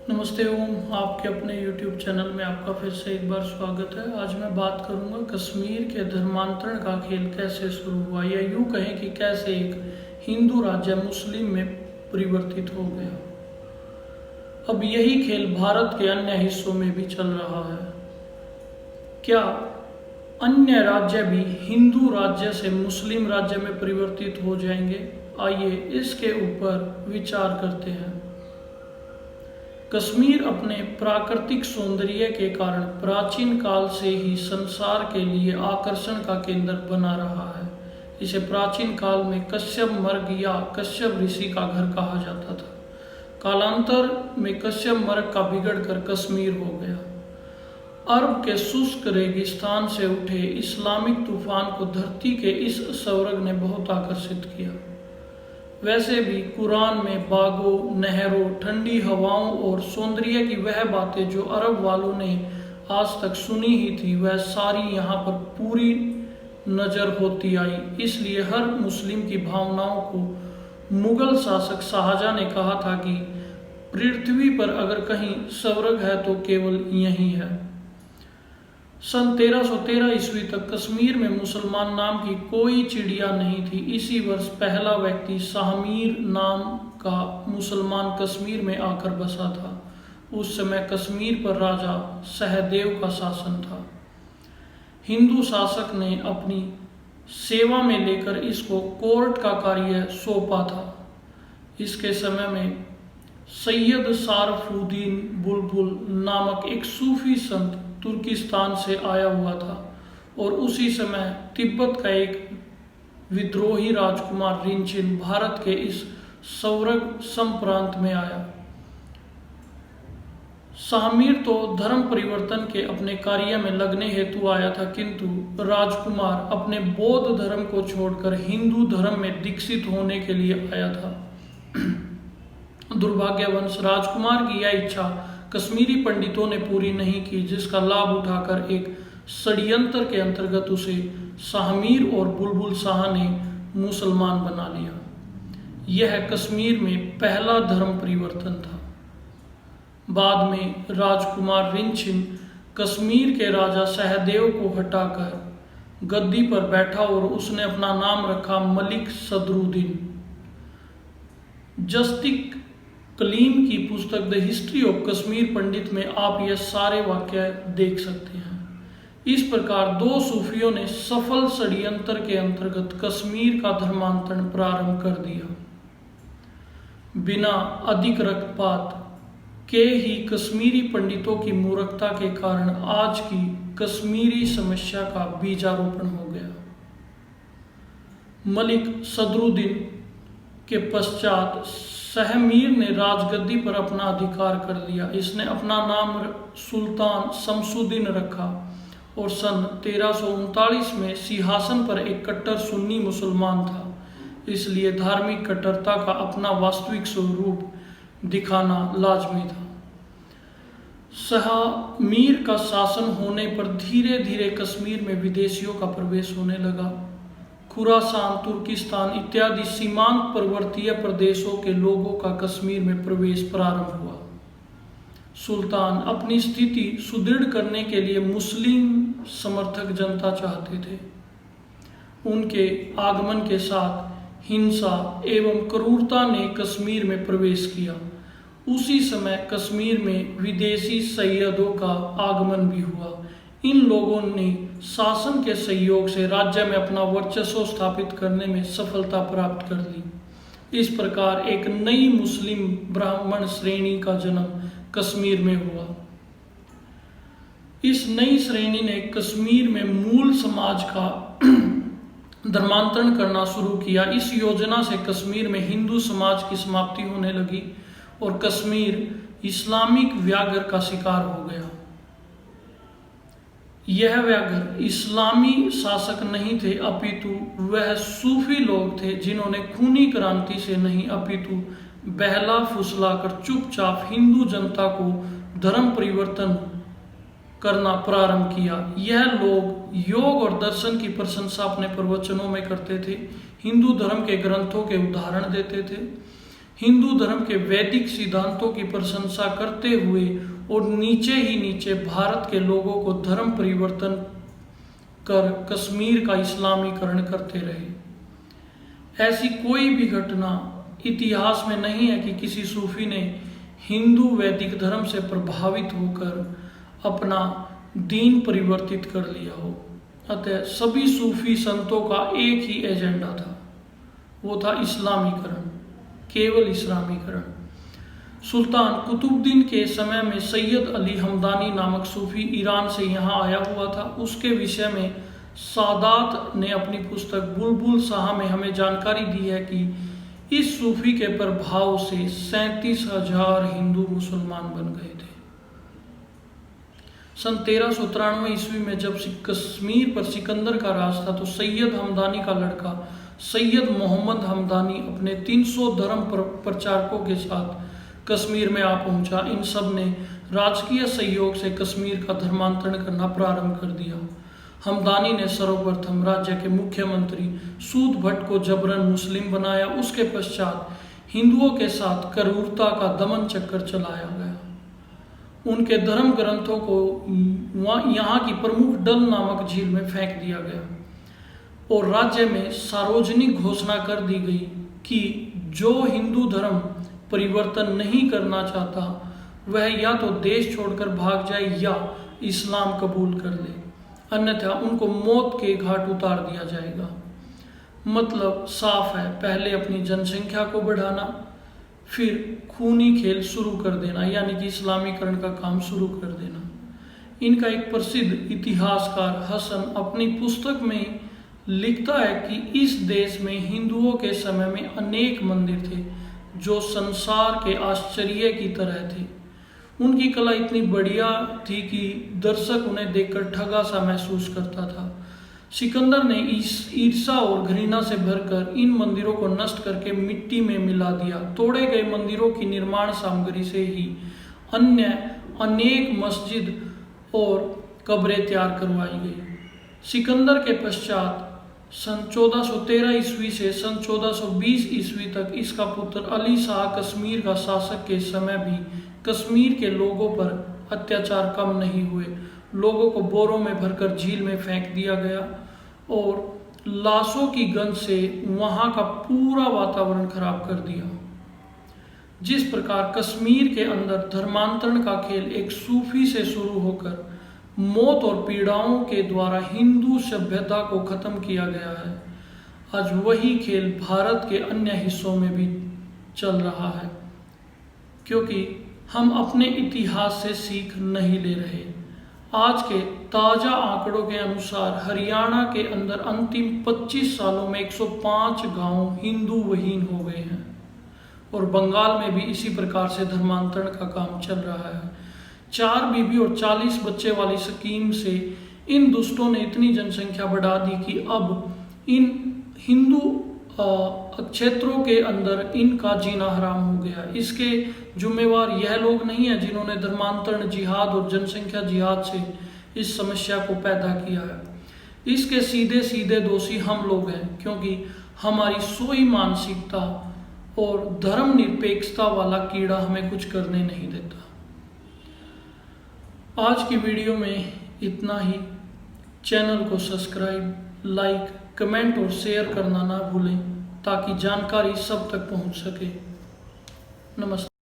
नमस्ते ओम, आपके अपने YouTube चैनल में आपका फिर से एक बार स्वागत है। आज मैं बात करूंगा कश्मीर के धर्मांतरण का खेल कैसे शुरू हुआ, या यूं कहें कि कैसे एक हिंदू राज्य मुस्लिम में परिवर्तित हो गया। अब यही खेल भारत के अन्य हिस्सों में भी चल रहा है। क्या अन्य राज्य भी हिंदू राज्य से मुस्लिम राज्य में परिवर्तित हो जाएंगे? आइए इसके ऊपर विचार करते हैं। कश्मीर अपने प्राकृतिक सौंदर्य के कारण प्राचीन काल से ही संसार के लिए आकर्षण का केंद्र बना रहा है। इसे प्राचीन काल में कश्यप मर्ग या कश्यप ऋषि का घर कहा जाता था। कालांतर में कश्यप मर्ग का बिगड़कर कश्मीर हो गया। अरब के शुष्क रेगिस्तान से उठे इस्लामिक तूफान को धरती के इस स्वर्ग ने बहुत आकर्षित किया। वैसे भी कुरान में बागों, नहरों, ठंडी हवाओं और सौंदर्य की वह बातें जो अरब वालों ने आज तक सुनी ही थी, वह सारी यहाँ पर पूरी नजर होती आई। इसलिए हर मुस्लिम की भावनाओं को मुगल शासक शाहजहां ने कहा था कि पृथ्वी पर अगर कहीं स्वर्ग है तो केवल यही है। सन 1313 ईस्वी तक कश्मीर में मुसलमान नाम की कोई चिड़िया नहीं थी। इसी वर्ष पहला व्यक्ति शाहमीर नाम का मुसलमान कश्मीर में आकर बसा था। उस समय कश्मीर पर राजा सहदेव का शासन था। हिंदू शासक ने अपनी सेवा में लेकर इसको कोर्ट का कार्य सौंपा था। इसके समय में सैयद सारफुद्दीन बुलबुल नामक एक सूफी संत तुर्किस्तान से आया हुआ था, और उसी समय तिब्बत का एक विद्रोही राजकुमार रिंचिन भारत के इस स्वर्ग संप्रांत में आया। शाहमीर तो धर्म परिवर्तन के अपने कार्य में लगने हेतु आया था, किंतु राजकुमार अपने बौद्ध धर्म को छोड़कर हिंदू धर्म में दीक्षित होने के लिए आया था। दुर्भाग्यवश राजकुमार की यह इच्छा कश्मीरी पंडितों ने पूरी नहीं की, जिसका लाभ उठाकर एक षड्यंत्र के अंतर्गत उसे शाहमीर और बुलबुल शाह ने मुसलमान बना लिया। यह कश्मीर में पहला धर्म परिवर्तन था। बाद में राजकुमार रिंचिन कश्मीर के राजा सहदेव को हटाकर गद्दी पर बैठा और उसने अपना नाम रखा मलिक सदरुद्दीन। जस्टिक कलीम की पुस्तक द हिस्ट्री ऑफ कश्मीर पंडित में आप यह सारे वाक्य देख सकते हैं। इस प्रकार दो सूफियों ने सफल षड्यंत्र के अंतर्गत कश्मीर का धर्मांतरण प्रारंभ कर दिया। बिना अधिक रक्तपात के ही कश्मीरी पंडितों की मूर्खता के कारण आज की कश्मीरी समस्या का बीजारोपण हो गया। मलिक सदरुद्दीन के पश्चात शाहमीर ने राजगद्दी पर अपना अधिकार कर लिया। इसने अपना नाम सुल्तान शमसुद्दीन रखा और सन 1339 में सिंहासन पर एक कट्टर सुन्नी मुसलमान था। इसलिए धार्मिक कट्टरता का अपना वास्तविक स्वरूप दिखाना लाजमी था। शाहमीर का शासन होने पर धीरे धीरे कश्मीर में विदेशियों का प्रवेश होने लगा। खुरासान, तुर्किस्तान इत्यादि सीमांत पर्वतीय प्रदेशों के लोगों का कश्मीर में प्रवेश प्रारंभ हुआ। सुल्तान अपनी स्थिति सुदृढ़ करने के लिए मुस्लिम समर्थक जनता चाहते थे। उनके आगमन के साथ हिंसा एवं क्रूरता ने कश्मीर में प्रवेश किया। उसी समय कश्मीर में विदेशी सैयदों का आगमन भी हुआ। इन लोगों ने शासन के सहयोग से राज्य में अपना वर्चस्व स्थापित करने में सफलता प्राप्त कर ली। इस प्रकार एक नई मुस्लिम ब्राह्मण श्रेणी का जन्म कश्मीर में हुआ। इस नई श्रेणी ने कश्मीर में मूल समाज का धर्मांतरण करना शुरू किया। इस योजना से कश्मीर में हिंदू समाज की समाप्ति होने लगी और कश्मीर इस्लामिक व्याघ्र का शिकार हो गया। यह व्याघ्र इस्लामी शासक नहीं थे, अपितु वह सूफी लोग थे जिन्होंने खूनी क्रांति से नहीं अपितु बहला फुसलाकर चुपचाप हिंदू जनता को धर्म परिवर्तन करना प्रारंभ किया। यह लोग योग और दर्शन की प्रशंसा अपने प्रवचनों में करते थे, हिंदू धर्म के ग्रंथों के उदाहरण देते थे, हिंदू धर्म के वैदिक सिद्धांतों की प्रशंसा करते हुए और नीचे ही नीचे भारत के लोगों को धर्म परिवर्तन कर कश्मीर का इस्लामीकरण करते रहे। ऐसी कोई भी घटना इतिहास में नहीं है कि किसी सूफी ने हिंदू वैदिक धर्म से प्रभावित होकर अपना दीन परिवर्तित कर लिया हो। अतः सभी सूफी संतों का एक ही एजेंडा था, वो था इस्लामीकरण, केवल इस्लामीकरण। सुल्तान कुतुबुद्दीन के समय में सैयद अली हमदानी नामक सूफी ईरान से यहाँ आया हुआ था। उसके विषय में सादात ने अपनी पुस्तक बुलबुल शाह में हमें जानकारी दी है कि इस सूफी के प्रभाव से 37,000 हिंदू मुसलमान बन गए थे। सन 1393 ईस्वी में जब कश्मीर पर सिकंदर का राज था तो सैयद हमदानी का लड़का सैयद मोहम्मद हमदानी अपने 300 धर्म प्रचारकों के साथ कश्मीर में आ पहुंचा। इन सब ने राजकीय सहयोग से कश्मीर का धर्मांतरण करना प्रारंभ कर दिया। हमदानी ने सर्वप्रथम राज्य के मुख्यमंत्री सूद भट्ट को जबरन मुस्लिम बनाया। उसके पश्चात हिंदुओं के साथ क्रूरता का दमन चक्कर चलाया गया। उनके धर्म ग्रंथों को यहाँ की प्रमुख डल नामक झील में फेंक दिया गया और राज्य में सार्वजनिक घोषणा कर दी गई कि जो हिंदू धर्म परिवर्तन नहीं करना चाहता वह या तो देश छोड़कर भाग जाए या इस्लाम कबूल कर ले, अन्यथा उनको मौत के घाट उतार दिया जाएगा। मतलब साफ है, पहले अपनी जनसंख्या को बढ़ाना, फिर खूनी खेल शुरू कर देना, यानी कि इस्लामीकरण का काम शुरू कर देना। इनका एक प्रसिद्ध इतिहासकार हसन अपनी पुस्तक में लिखता है कि इस देश में हिंदुओं के समय में अनेक मंदिर थे जो संसार के आश्चर्य की तरह थे। उनकी कला इतनी बढ़िया थी कि दर्शक उन्हें देखकर ठगा सा महसूस करता था। सिकंदर ने ईर्षा और घृणा से भरकर इन मंदिरों को नष्ट करके मिट्टी में मिला दिया। तोड़े गए मंदिरों की निर्माण सामग्री से ही अन्य अनेक मस्जिद और कब्रें तैयार करवाई गई। सिकंदर के पश्चात सन 1413 ईस्वी से सन 1420 ईस्वी तक इसका पुत्र अली शाह कश्मीर का शासक के समय भी कश्मीर के लोगों पर अत्याचार कम नहीं हुए। लोगों को बोरों में भरकर झील में फेंक दिया गया और लाशों की गंध से वहां का पूरा वातावरण खराब कर दिया। जिस प्रकार कश्मीर के अंदर धर्मांतरण का खेल एक सूफी से शुरू होकर मौत और पीड़ाओं के द्वारा हिंदू सभ्यता को खत्म किया गया है, आज वही खेल भारत के अन्य हिस्सों में भी चल रहा है, क्योंकि हम अपने इतिहास से सीख नहीं ले रहे। आज के ताज़ा आंकड़ों के अनुसार हरियाणा के अंदर अंतिम 25 सालों में 105 गांव हिंदू विहीन हो गए हैं और बंगाल में भी इसी प्रकार से धर्मांतरण का काम चल रहा है। 4 बीबी और 40 बच्चे वाली स्कीम से इन दुष्टों ने इतनी जनसंख्या बढ़ा दी कि अब इन हिंदू क्षेत्रों के अंदर इनका जीना हराम हो गया। इसके जिम्मेवार यह लोग नहीं है जिन्होंने धर्मांतरण जिहाद और जनसंख्या जिहाद से इस समस्या को पैदा किया है। इसके सीधे सीधे दोषी हम लोग हैं, क्योंकि हमारी सोई मानसिकता और धर्मनिरपेक्षता वाला कीड़ा हमें कुछ करने नहीं देता। आज की वीडियो में इतना ही। चैनल को सब्सक्राइब, लाइक, कमेंट और शेयर करना ना भूलें ताकि जानकारी सब तक पहुंच सके। नमस्ते।